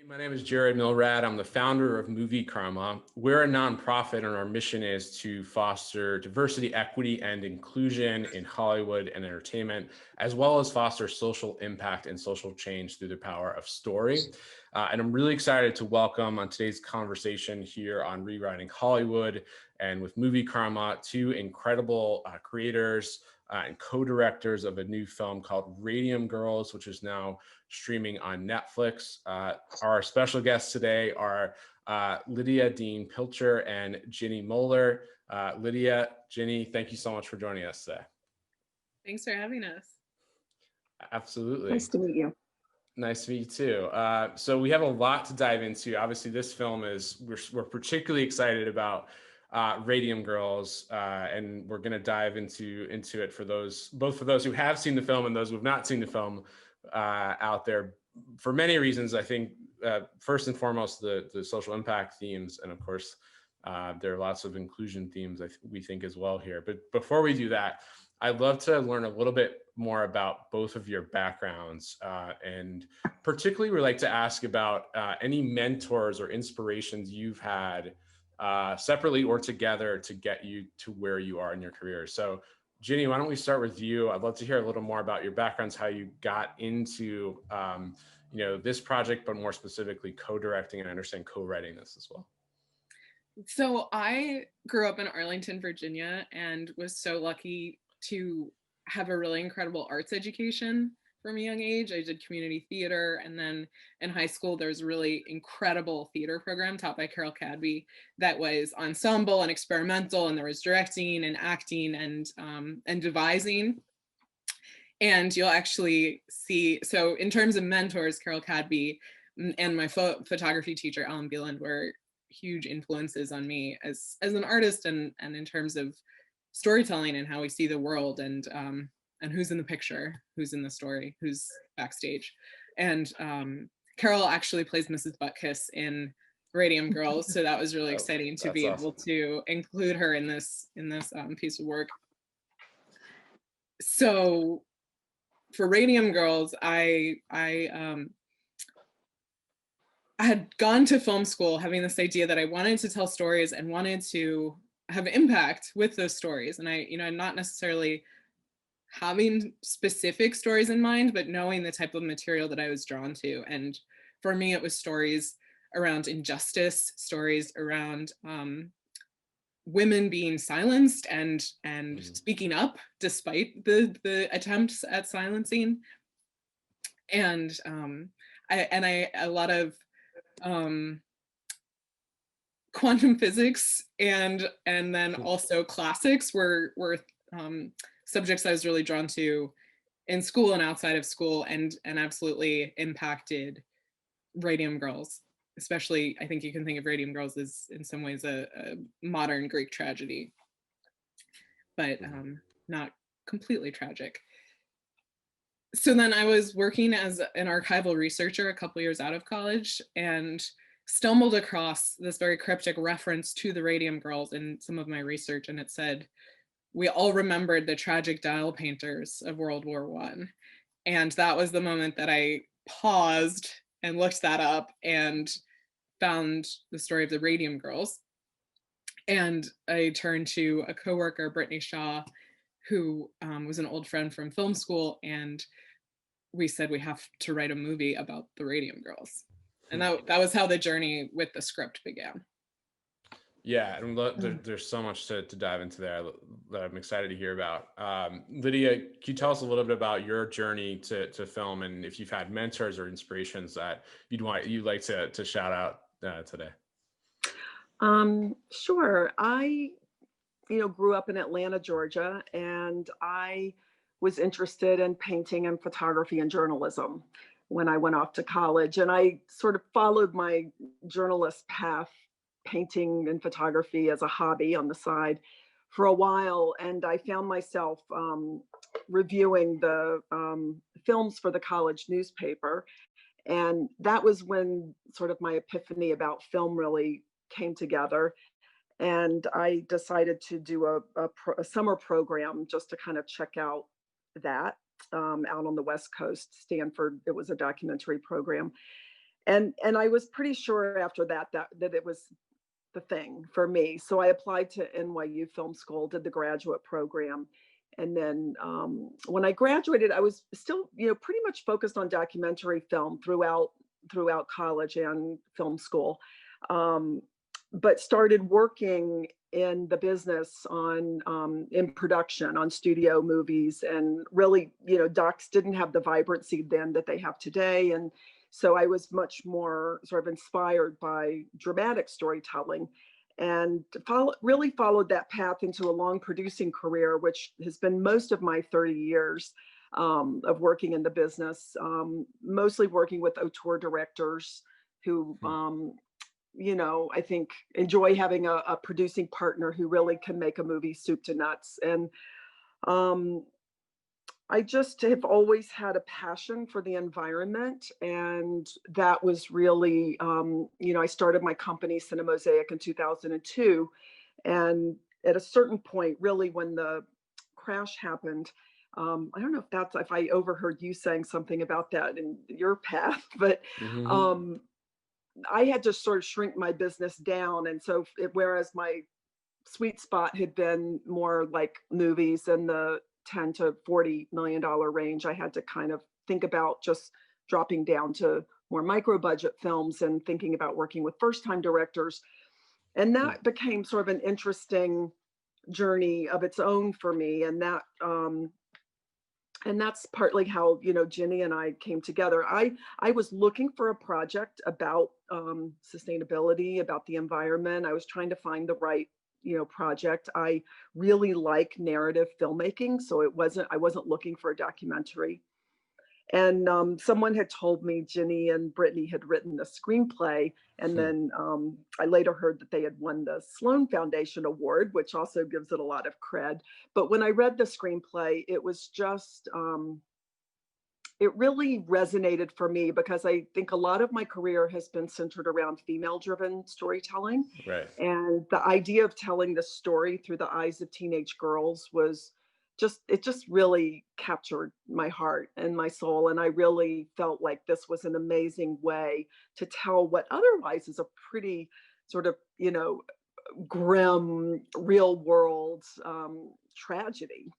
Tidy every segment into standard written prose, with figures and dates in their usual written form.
My name is Milrad. I'm the founder of Movikarma. We're a nonprofit, and our mission is to foster diversity, equity, and inclusion in Hollywood and entertainment, as well as foster social impact and social change through the power of story. And I'm really excited to welcome on today's conversation here on Rewriting Hollywood and with Movikarma, two incredible creators and co-directors of a new film called RADIUM GIRLS, which is now streaming on Netflix. Our special guests today are Lydia, Dean Pilcher, and Ginny Mohler. Lydia, Ginny, thank you so much for joining us today. Thanks for having us. Absolutely. Nice to meet you. Nice to meet you too. So we have a lot to dive into. Obviously, this film we're particularly excited about RADIUM GIRLS, and we're going to dive into it for both for those who have seen the film and those who have not seen the film out there for many reasons. I think first and foremost the social impact themes, and of course there are lots of inclusion themes we think as well here. But before we do that, I'd love to learn a little bit more about both of your backgrounds, and particularly we'd like to ask about any mentors or inspirations you've had separately or together to get you to where you are in your career. So Ginny, why don't we start with you? I'd love to hear a little more about your backgrounds, how you got into this project, but more specifically co-directing, and I understand co-writing this as well. So I grew up in Arlington, Virginia, and was so lucky to have a really incredible arts education from a young age. I did community theater, and then in high school there was a really incredible theater program taught by Carol Cadby that was ensemble and experimental, and there was directing and acting and devising. And you'll actually see, so in terms of mentors, Carol Cadby and my photography teacher Alan Bieland were huge influences on me as an artist, and in terms of storytelling and how we see the world, and who's in the picture, who's in the story, who's backstage. And Carol actually plays Mrs. Butkus in RADIUM GIRLS, so that was really exciting to be able to include her in this piece of work. So for RADIUM GIRLS, I had gone to film school having this idea that I wanted to tell stories and wanted to have impact with those stories. And I, not necessarily having specific stories in mind, but knowing the type of material that I was drawn to. And for me, it was stories around injustice, stories around women being silenced and speaking up despite the attempts at silencing. And a lot of quantum physics and then also classics were subjects I was really drawn to in school and outside of school, and absolutely impacted RADIUM GIRLS. Especially, I think you can think of RADIUM GIRLS as in some ways a modern Greek tragedy, but not completely tragic. So then I was working as an archival researcher a couple years out of college, and stumbled across this very cryptic reference to the RADIUM GIRLS in some of my research, and it said, we all remembered the tragic dial painters of World War I. And that was the moment that I paused and looked that up and found the story of the RADIUM GIRLS. And I turned to a coworker, Brittany Shaw, who was an old friend from film school, and we said we have to write a movie about the RADIUM GIRLS. And that was how the journey with the script began. Yeah, and there's so much to dive into there that I'm excited to hear about. Lydia, can you tell us a little bit about your journey to film, and if you've had mentors or inspirations that you'd like to shout out today? Sure. I, grew up in Atlanta, Georgia, and I was interested in painting and photography and journalism when I went off to college. And I sort of followed my journalist path, painting and photography as a hobby on the side for a while. And I found myself reviewing the films for the college newspaper. And that was when sort of my epiphany about film really came together. And I decided to do a summer program just to kind of check out that out on the West Coast, Stanford. It was a documentary program. And I was pretty sure after that it was the thing for me. So I applied to NYU Film School, did the graduate program. And then when I graduated, I was still, pretty much focused on documentary film throughout college and film school, but started working in the business in production on studio movies. And really, docs didn't have the vibrancy then that they have today. And so I was much more sort of inspired by dramatic storytelling, and really followed that path into a long producing career, which has been most of my 30 years of working in the business, mostly working with auteur directors who, I think enjoy having a producing partner who really can make a movie soup to nuts. And I just have always had a passion for the environment. And that was really, I started my company, Cinemosaic, in 2002. And at a certain point, really, when the crash happened, I don't know if I overheard you saying something about that in your path, but I had to sort of shrink my business down. And so whereas my sweet spot had been more like movies and the $10 to $40 million range, I had to kind of think about just dropping down to more micro budget films and thinking about working with first time directors. And that became sort of an interesting journey of its own for me. And that's partly how, Ginny and I came together. I was looking for a project about sustainability, about the environment. I was trying to find the right project. I really like narrative filmmaking, so I wasn't looking for a documentary. And someone had told me Ginny and Brittany had written a screenplay, and then I later heard that they had won the Sloan Foundation Award, which also gives it a lot of cred. But when I read the screenplay, it was just it really resonated for me, because I think a lot of my career has been centered around female-driven storytelling. Right. And the idea of telling the story through the eyes of teenage girls was it just really captured my heart and my soul. And I really felt like this was an amazing way to tell what otherwise is a pretty sort of, grim, real world tragedy.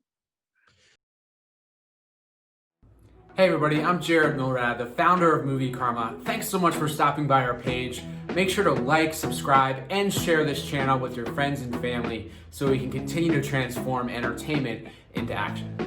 Hey everybody, I'm Milrad, the founder of Movikarma. Thanks so much for stopping by our page. Make sure to like, subscribe, and share this channel with your friends and family so we can continue to transform entertainment into action.